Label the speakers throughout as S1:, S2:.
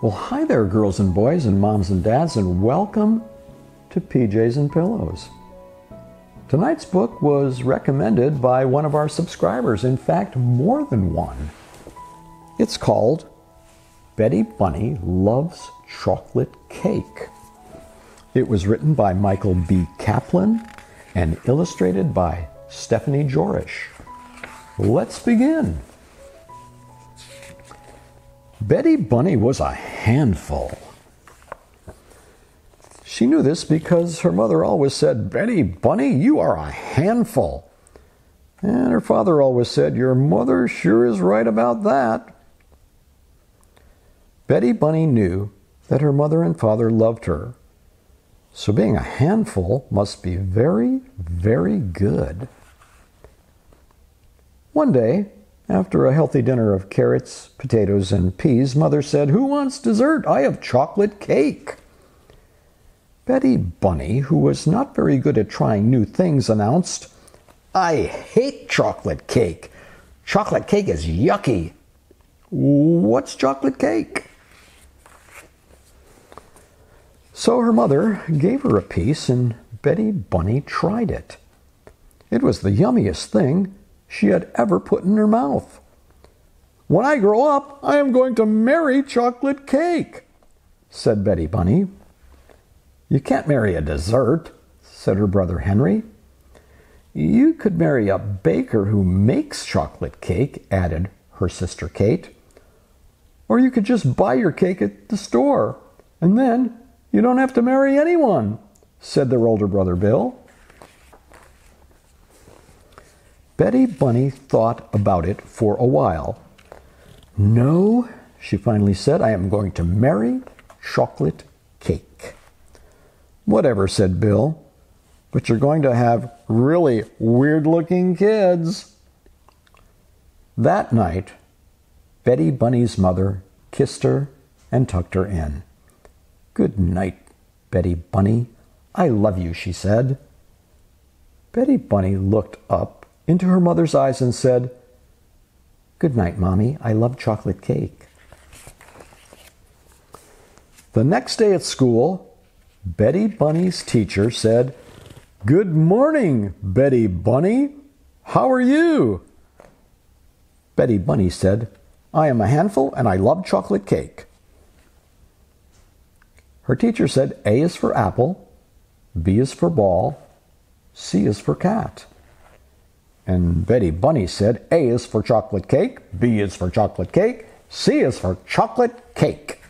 S1: Well, hi there, girls and boys and moms and dads, and welcome to PJs and Pillows. Tonight's book was recommended by one of our subscribers, in fact, more than one. It's called Betty Bunny Loves Chocolate Cake. It was written by Michael B. Kaplan and illustrated by Stephanie Jorisch. Let's begin. Betty Bunny was a handful. She knew this because her mother always said, "Betty Bunny, you are a handful." And her father always said, "Your mother sure is right about that." Betty Bunny knew that her mother and father loved her, so being a handful must be very, very good. One day, after a healthy dinner of carrots, potatoes, and peas, Mother said, "Who wants dessert? I have chocolate cake." Betty Bunny, who was not very good at trying new things, announced, "I hate chocolate cake. Chocolate cake is yucky." "What's chocolate cake?" So her mother gave her a piece, and Betty Bunny tried it. It was the yummiest thing she had ever put in her mouth. "When I grow up, I am going to marry chocolate cake," said Betty Bunny. "You can't marry a dessert," said her brother Henry. "You could marry a baker who makes chocolate cake," added her sister Kate. "Or you could just buy your cake at the store, and then you don't have to marry anyone," said their older brother Bill. Betty Bunny thought about it for a while. "No," she finally said, "I am going to marry chocolate cake." "Whatever," said Bill, "but you're going to have really weird-looking kids." That night, Betty Bunny's mother kissed her and tucked her in. "Good night, Betty Bunny. I love you," she said. Betty Bunny looked up into her mother's eyes and said, "Good night, Mommy. I love chocolate cake." The next day at school, Betty Bunny's teacher said, "Good morning, Betty Bunny. How are you?" Betty Bunny said, "I am a handful and I love chocolate cake." Her teacher said, "A is for apple, B is for ball, C is for cat." And Betty Bunny said, "A is for chocolate cake, B is for chocolate cake, C is for chocolate cake."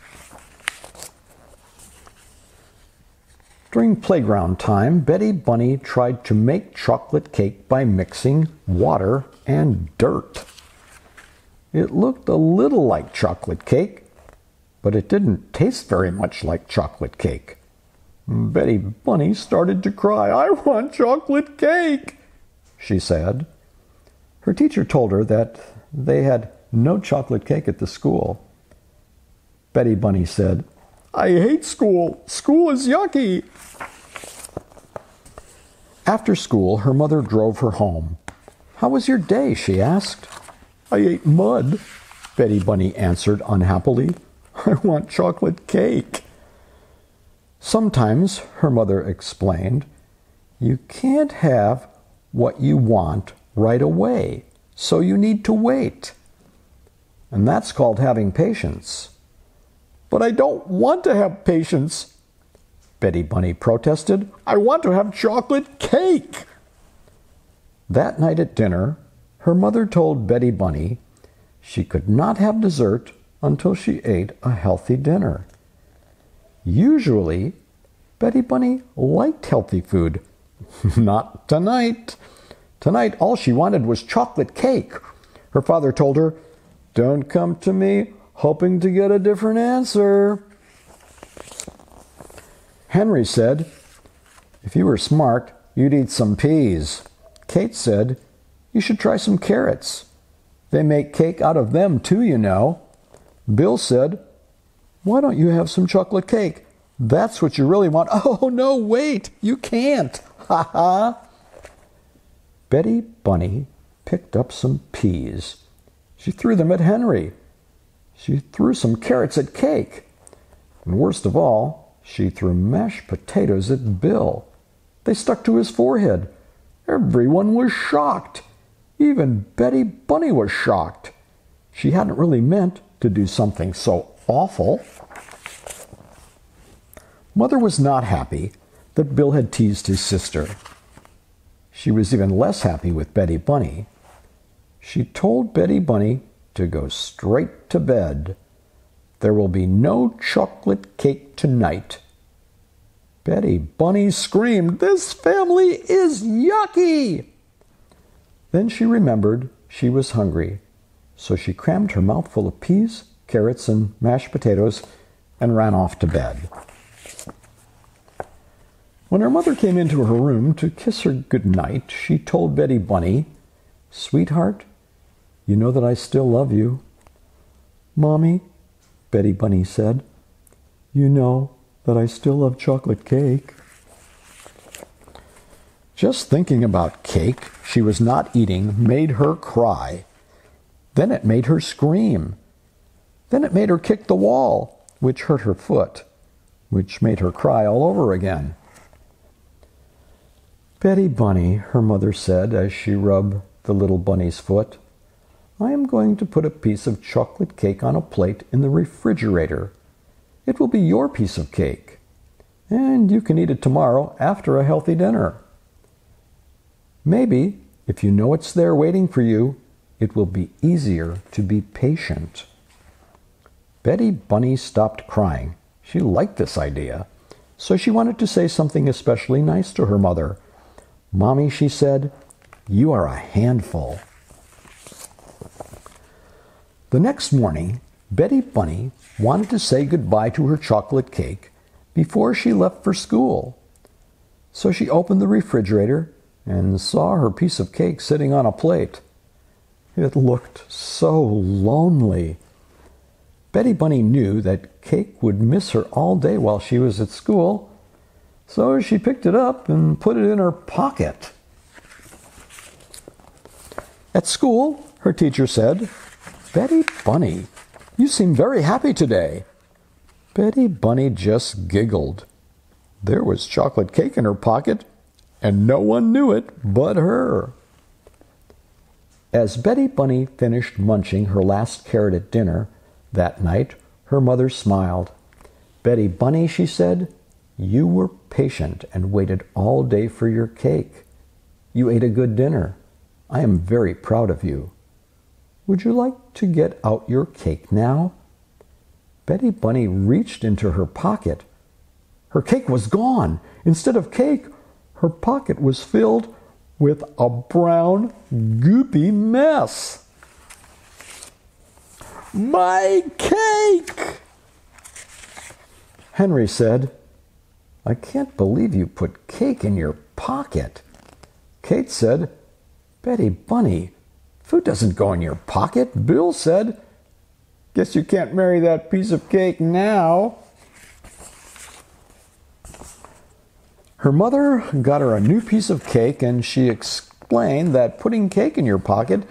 S1: During playground time, Betty Bunny tried to make chocolate cake by mixing water and dirt. It looked a little like chocolate cake, but it didn't taste very much like chocolate cake. Betty Bunny started to cry. "I want chocolate cake," she said. Her teacher told her that they had no chocolate cake at the school. Betty Bunny said, "I hate school. School is yucky." After school, her mother drove her home. "How was your day?" she asked. "I ate mud," Betty Bunny answered unhappily. "I want chocolate cake." "Sometimes," her mother explained, "you can't have what you want right away, so you need to wait. And that's called having patience." "But I don't want to have patience," Betty Bunny protested. "I want to have chocolate cake." That night at dinner, her mother told Betty Bunny she could not have dessert until she ate a healthy dinner. Usually, Betty Bunny liked healthy food. Not tonight. Tonight, all she wanted was chocolate cake. Her father told her, "Don't come to me hoping to get a different answer." Henry said, "If you were smart, you'd eat some peas." Kate said, "You should try some carrots. They make cake out of them too, you know." Bill said, "Why don't you have some chocolate cake? That's what you really want." "Oh, no, wait, you can't. Ha ha." Betty Bunny picked up some peas. She threw them at Henry. She threw some carrots at Cake. And worst of all, she threw mashed potatoes at Bill. They stuck to his forehead. Everyone was shocked. Even Betty Bunny was shocked. She hadn't really meant to do something so awful. Mother was not happy that Bill had teased his sister. She was even less happy with Betty Bunny. She told Betty Bunny to go straight to bed. There will be no chocolate cake tonight. Betty Bunny screamed, "This family is yucky!" Then she remembered she was hungry, so she crammed her mouth full of peas, carrots, and mashed potatoes and ran off to bed. When her mother came into her room to kiss her good night, she told Betty Bunny, "Sweetheart, you know that I still love you." "Mommy," Betty Bunny said, "you know that I still love chocolate cake." Just thinking about cake she was not eating made her cry. Then it made her scream. Then it made her kick the wall, which hurt her foot, which made her cry all over again. "Betty Bunny," her mother said as she rubbed the little bunny's foot, "I am going to put a piece of chocolate cake on a plate in the refrigerator. It will be your piece of cake, and you can eat it tomorrow after a healthy dinner. Maybe, if you know it's there waiting for you, it will be easier to be patient." Betty Bunny stopped crying. She liked this idea, so she wanted to say something especially nice to her mother. "Mommy," she said, "you are a handful." The next morning, Betty Bunny wanted to say goodbye to her chocolate cake before she left for school. So she opened the refrigerator and saw her piece of cake sitting on a plate. It looked so lonely. Betty Bunny knew that Cake would miss her all day while she was at school, so she picked it up and put it in her pocket. At school, her teacher said, "Betty Bunny, you seem very happy today." Betty Bunny just giggled. There was chocolate cake in her pocket, and no one knew it but her. As Betty Bunny finished munching her last carrot at dinner that night, her mother smiled. "Betty Bunny," she said, "you were patient and waited all day for your cake. You ate a good dinner. I am very proud of you. Would you like to get out your cake now?" Betty Bunny reached into her pocket. Her cake was gone. Instead of cake, her pocket was filled with a brown, goopy mess. "My cake!" Henry said, "I can't believe you put cake in your pocket." Kate said, "Betty Bunny, food doesn't go in your pocket." Bill said, "Guess you can't marry that piece of cake now." Her mother got her a new piece of cake, and she explained that putting cake in your pocket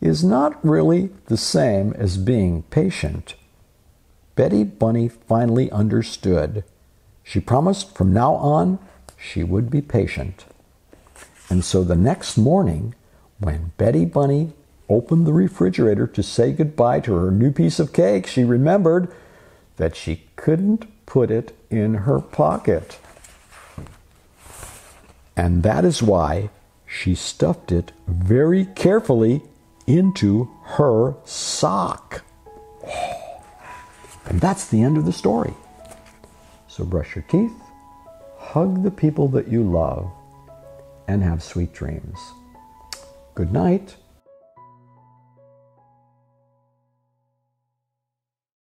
S1: is not really the same as being patient. Betty Bunny finally understood. She promised from now on she would be patient. And so the next morning, when Betty Bunny opened the refrigerator to say goodbye to her new piece of cake, she remembered that she couldn't put it in her pocket. And that is why she stuffed it very carefully into her sock. And that's the end of the story. So brush your teeth, hug the people that you love, and have sweet dreams. Good night.